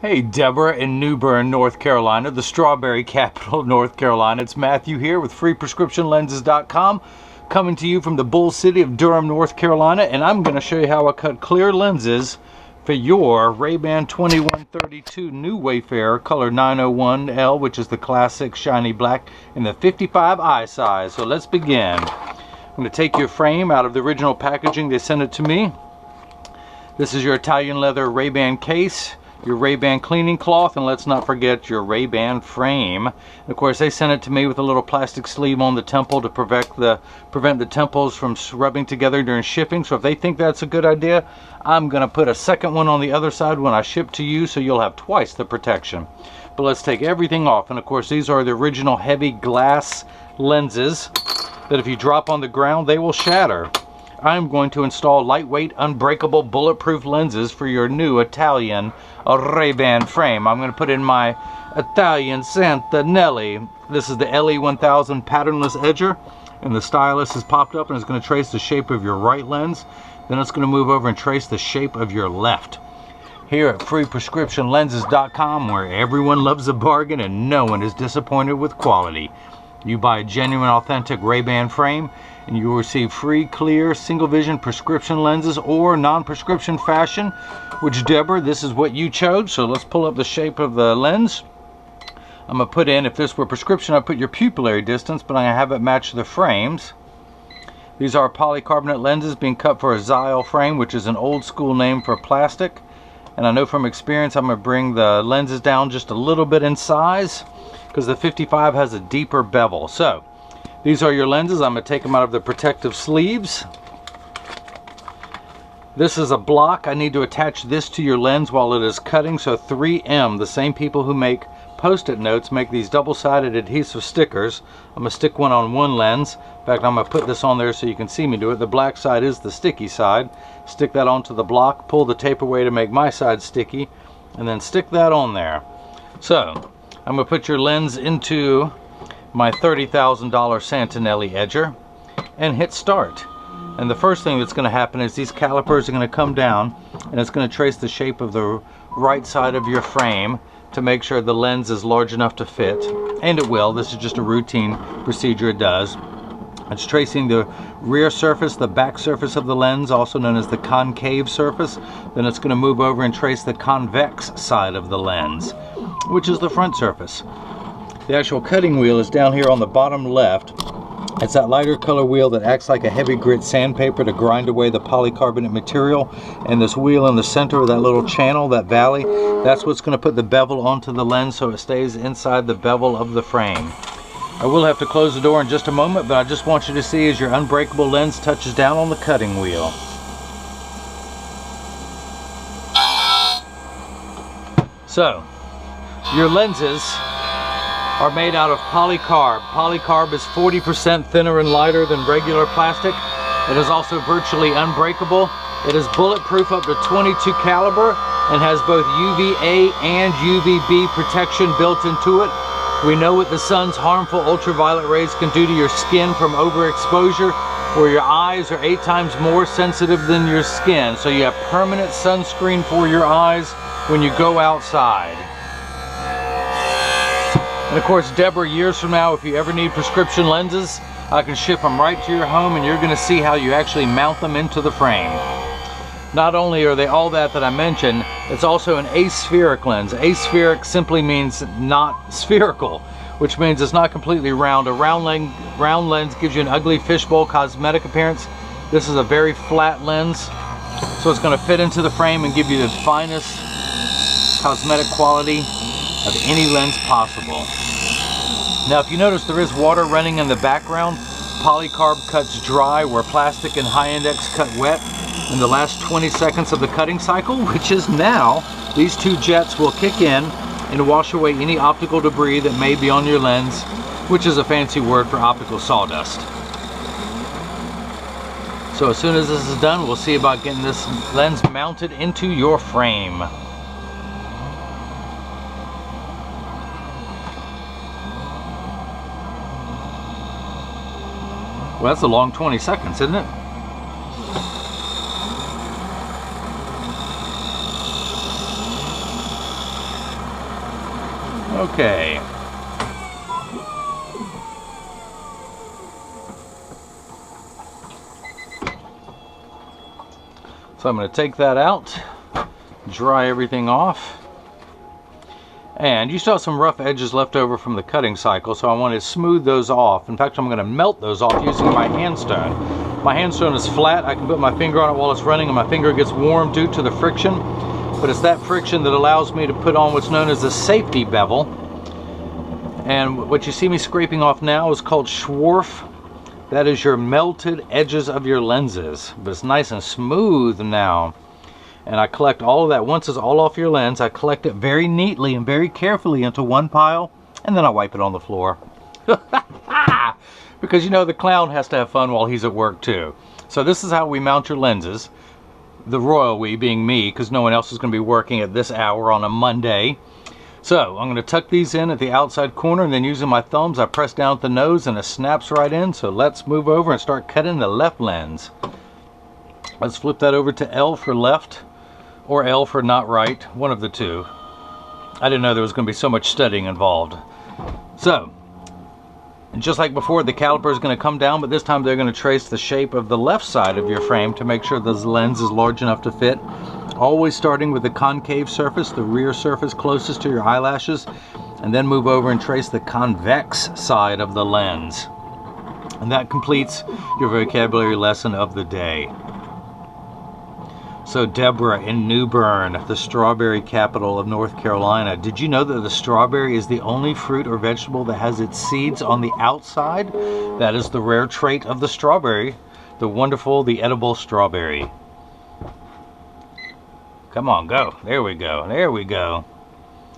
Hey, Debra in New Bern, North Carolina, the strawberry capital of North Carolina. It's Matthew here with FreePrescriptionLenses.com, coming to you from the Bull City of Durham, North Carolina, and I'm going to show you how I cut clear lenses for your Rayban 2132 new Wayfarer color 901L, which is the classic shiny black in the 55i size. So let's begin. I'm going to take your frame out of the original packaging. They sent it to me. This is your Italian leather Rayban case, your Rayban cleaning cloth, and let's not forget your Rayban frame. And of course, they sent it to me with a little plastic sleeve on the temple to prevent the temples from rubbing together during shipping. So if they think that's a good idea, I'm going to put a second one on the other side when I ship to you, so you'll have twice the protection. But let's take everything off. And of course, these are the original heavy glass lenses that if you drop on the ground, they will shatter. I'm going to install lightweight, unbreakable, bulletproof lenses for your new Italian Rayban frame. I'm going to put in my Italian Santanelli. This is the LE1000 patternless edger, and the stylus has popped up and it's going to trace the shape of your right lens. Then it's going to move over and trace the shape of your left. Here at FreePrescriptionLenses.com, where everyone loves a bargain and no one is disappointed with quality. You buy a genuine, authentic Rayban frame, and you will receive free, clear, single vision prescription lenses or non-prescription fashion, which, Debra, this is what you chose. So let's pull up the shape of the lens. I'm going to put in, if this were prescription, I'd put your pupillary distance, but I'm going to have it match the frames. These are polycarbonate lenses being cut for a Xyle frame, which is an old school name for plastic. And I know from experience I'm going to bring the lenses down just a little bit in size, because the 55 has a deeper bevel. So these are your lenses. I'm going to take them out of the protective sleeves. This is a block. I need to attach this to your lens while it is cutting. So 3M, the same people who make post-it notes, make these double-sided adhesive stickers. I'm going to stick one on one lens. In fact, I'm going to put this on there so you can see me do it. The black side is the sticky side. Stick that onto the block, pull the tape away to make my side sticky, and then stick that on there. So I'm going to put your lens into my $30,000 Santanelli edger and hit start. And the first thing that's going to happen is these calipers are going to come down, and it's going to trace the shape of the right side of your frame to make sure the lens is large enough to fit. And it will. This is just a routine procedure it does. It's tracing the rear surface, the back surface of the lens, also known as the concave surface. Then it's going to move over and trace the convex side of the lens, which is the front surface. The actual cutting wheel is down here on the bottom left. It's that lighter color wheel that acts like a heavy grit sandpaper to grind away the polycarbonate material. And this wheel in the center of that little channel, that valley, that's what's going to put the bevel onto the lens so it stays inside the bevel of the frame. I will have to close the door in just a moment, but I just want you to see as your unbreakable lens touches down on the cutting wheel. So, your lenses are made out of polycarb. Polycarb is 40% thinner and lighter than regular plastic. It is also virtually unbreakable. It is bulletproof up to 22 caliber and has both UVA and UVB protection built into it. We know what the sun's harmful ultraviolet rays can do to your skin from overexposure, where your eyes are 8 times more sensitive than your skin. So you have permanent sunscreen for your eyes when you go outside. And of course, Debra, years from now, if you ever need prescription lenses, I can ship them right to your home, and you're going to see how you actually mount them into the frame. Not only are they all that I mentioned, it's also an aspheric lens. Aspheric simply means not spherical, which means it's not completely round. A round lens gives you an ugly fishbowl cosmetic appearance. This is a very flat lens, so it's going to fit into the frame and give you the finest cosmetic quality of any lens possible. Now, if you notice, there is water running in the background. Polycarb cuts dry where plastic and high index cut wet. In the last 20 seconds of the cutting cycle, which is now, these two jets will kick in and wash away any optical debris that may be on your lens, which is a fancy word for optical sawdust. So as soon as this is done, we'll see about getting this lens mounted into your frame. Well, that's a long 20 seconds, isn't it? Okay. So I'm going to take that out, dry everything off. And you still have some rough edges left over from the cutting cycle, so I want to smooth those off. In fact, I'm going to melt those off using my handstone. My handstone is flat. I can put my finger on it while it's running, and my finger gets warm due to the friction. But it's that friction that allows me to put on what's known as a safety bevel. And what you see me scraping off now is called Schwarf. That is your melted edges of your lenses. But it's nice and smooth now. And I collect all of that. Once it's all off your lens, I collect it very neatly and very carefully into one pile, and then I wipe it on the floor. Because you know the clown has to have fun while he's at work too. So this is how we mount your lenses. The royal we being me, because no one else is going to be working at this hour on a Monday. So I'm going to tuck these in at the outside corner, and then using my thumbs I press down at the nose and it snaps right in. So let's move over and start cutting the left lens. Let's flip that over to L for left. Or L for not right, one of the two. I didn't know there was going to be so much studying involved. So, just like before, the caliper is going to come down, but this time they're going to trace the shape of the left side of your frame to make sure the lens is large enough to fit. Always starting with the concave surface, the rear surface closest to your eyelashes, and then move over and trace the convex side of the lens. And that completes your vocabulary lesson of the day. So Debra in New Bern, the strawberry capital of North Carolina. Did you know that the strawberry is the only fruit or vegetable that has its seeds on the outside? That is the rare trait of the strawberry, the wonderful, the edible strawberry. Come on, go. There we go. There we go.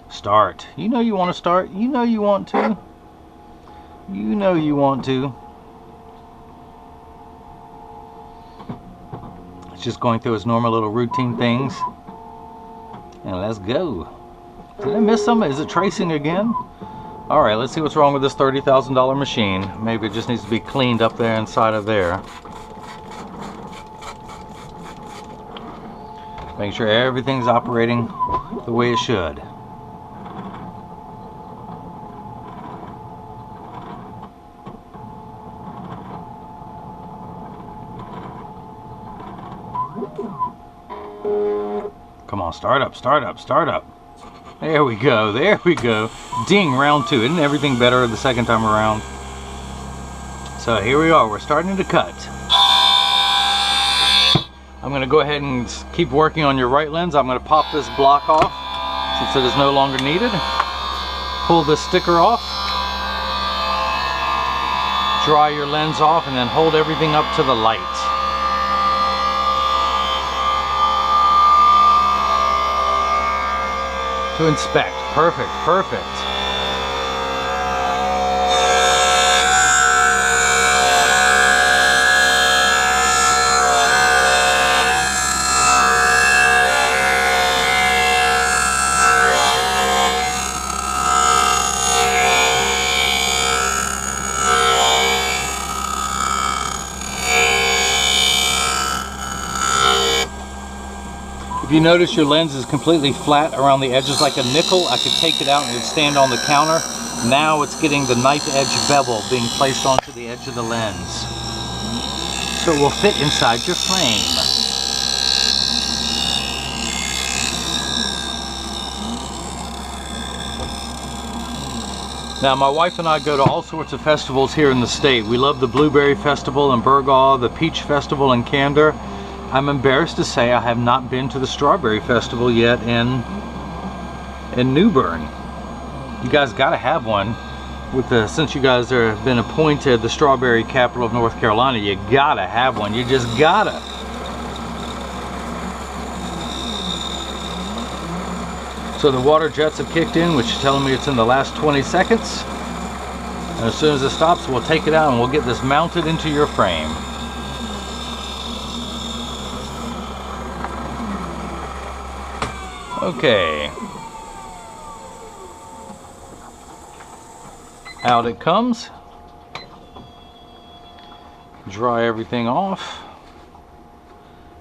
Start. You know you want to start. You know you want to. You know you want to. Just going through his normal little routine things, and let's go. Did I miss some? Is it tracing again? All right, let's see what's wrong with this $30,000 machine. Maybe it just needs to be cleaned up there inside of there. Make sure everything's operating the way it should. Come on, start up, start up, start up. There we go, there we go. Ding, round two. Isn't everything better the second time around? So here we are, we're starting to cut. I'm going to go ahead and keep working on your right lens. I'm going to pop this block off since it is no longer needed. Pull this sticker off. Dry your lens off and then hold everything up to the light. To inspect. Perfect, perfect. If you notice your lens is completely flat around the edges like a nickel, I could take it out and it would stand on the counter. Now it's getting the knife edge bevel being placed onto the edge of the lens. So it will fit inside your frame. Now my wife and I go to all sorts of festivals here in the state. We love the Blueberry Festival in Burgaw, the Peach Festival in Candor. I'm embarrassed to say I have not been to the Strawberry Festival yet in New Bern. You guys got to have one. Since you guys have been appointed the Strawberry Capital of North Carolina, you got to have one. You just got to. So the water jets have kicked in, which is telling me it's in the last 20 seconds. And as soon as it stops, we'll take it out and we'll get this mounted into your frame. Okay, out it comes. Dry everything off.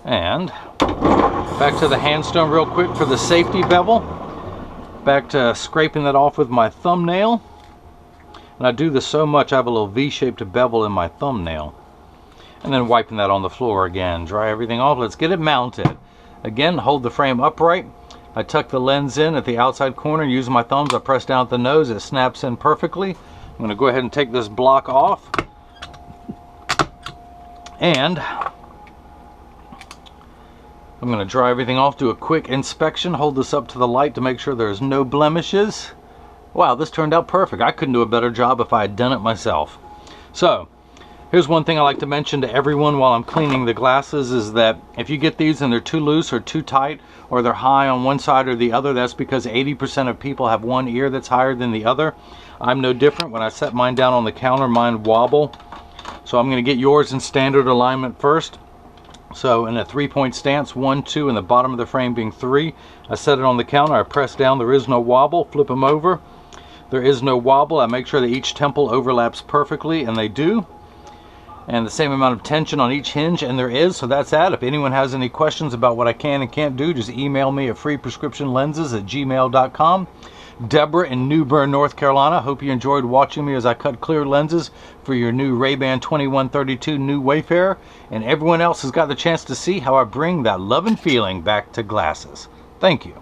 And back to the handstone real quick for the safety bevel. Back to scraping that off with my thumbnail. And I do this so much I have a little V-shaped bevel in my thumbnail. And then wiping that on the floor again. Dry everything off. Let's get it mounted. Again, hold the frame upright. I tuck the lens in at the outside corner. Using my thumbs, I press down at the nose. It snaps in perfectly. I'm going to go ahead and take this block off. And I'm going to dry everything off, do a quick inspection, hold this up to the light to make sure there's no blemishes. Wow, this turned out perfect. I couldn't do a better job if I had done it myself. So, here's one thing I like to mention to everyone while I'm cleaning the glasses is that if you get these and they're too loose or too tight or they're high on one side or the other, that's because 80% of people have one ear that's higher than the other. I'm no different. When I set mine down on the counter, mine wobble. So I'm going to get yours in standard alignment first. So in a 3-point stance, 1, 2, and the bottom of the frame being 3. I set it on the counter, I press down, there is no wobble, flip them over. There is no wobble. I make sure that each temple overlaps perfectly, and they do. And the same amount of tension on each hinge, and there is, so that's that. If anyone has any questions about what I can and can't do, just email me at freeprescriptionlenses@gmail.com. Debra in New Bern, North Carolina. Hope you enjoyed watching me as I cut clear lenses for your new Rayban 2132 new Wayfarer. And everyone else has got the chance to see how I bring that love and feeling back to glasses. Thank you.